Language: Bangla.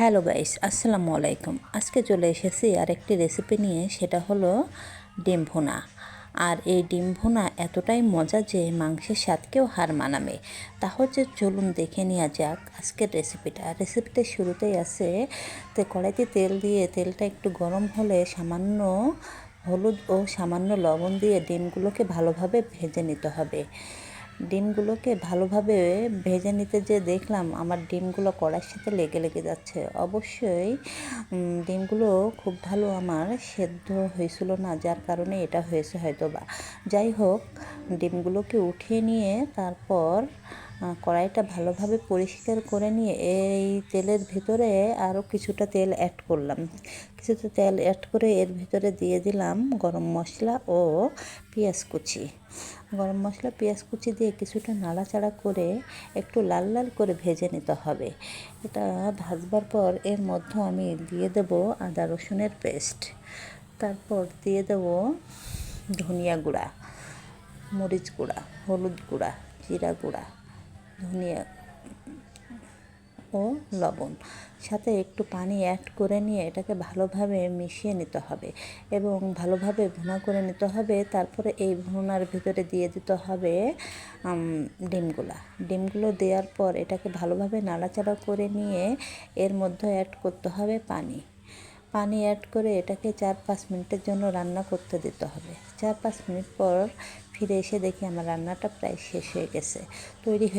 হ্যালো গাইস, আসসালামু আলাইকুম। আজকে চলে এসেছি আরেকটি রেসিপি নিয়ে, সেটা হলো ডিম ভুনা। আর এই ডিম ভুনা এতটাই মজা যে মাংসের স্বাদকেও হার মানাবে। তাহলে চলুন দেখে নেওয়া যাক আজকের রেসিপিটা শুরুতেই আছে কড়াইতে তেল দিয়ে তেলটা একটু গরম হলে সামান্য হলুদ ও সামান্য লবণ দিয়ে ডিমগুলোকে ভালোভাবে ভেজে নিতে হবে। ডিমগুলোকে ভালোভাবে ভেজে নিতে যে দেখলাম আমার ডিমগুলো কড়াইয়ের সাথে লেগে লেগে যাচ্ছে। অবশ্যই ডিমগুলো খুব ভালো আমার সেদ্ধ হয়েছিল না, যার কারণে এটা হয়েছে হয়তো বা। যাই হোক, ডিমগুলোকে উঠিয়ে নিয়ে তারপর কড়াইটা ভালোভাবে পরিষ্কার করে নিয়ে এই তেলের ভিতরে আরও কিছুটা তেল অ্যাড করলাম। কিছুটা তেল অ্যাড করে এর ভিতরে দিয়ে দিলাম গরম মশলা ও পেঁয়াজ কুচি। গরম মশলা পেঁয়াজ কুচি দিয়ে কিছুটা নাড়াচাড়া করে একটু লাল লাল করে ভেজে নিতে হবে। এটা ভাজবার পর এর মধ্যে আমি দিয়ে দেব আদা রসুনের পেস্ট, তারপর দিয়ে দেব ধনিয়া গুঁড়া, মরিচ গুঁড়া, হলুদ গুঁড়া, জিরা গুঁড়া, ধনিয়া ও লবণ, সাথে একটু পানি অ্যাড করে নিয়ে এটাকে ভালোভাবে মিশিয়ে নিতে হবে এবং ভালোভাবে ভুনা করে নিতে হবে। তারপরে এই ভুনার ভিতরে দিয়ে দিতে হবে ডিমগুলো দেওয়ার পর এটাকে ভালোভাবে নাড়াচাড়া করে নিয়ে এর মধ্যে অ্যাড করতে হবে পানি অ্যাড করে এটাকে 4-5 মিনিটের জন্য রান্না করতে দিতে হবে। 4-5 মিনিট পর ফিরে এসে দেখি আমার রান্নাটা প্রায় শেষ হয়ে গেছে, তৈরি হয়ে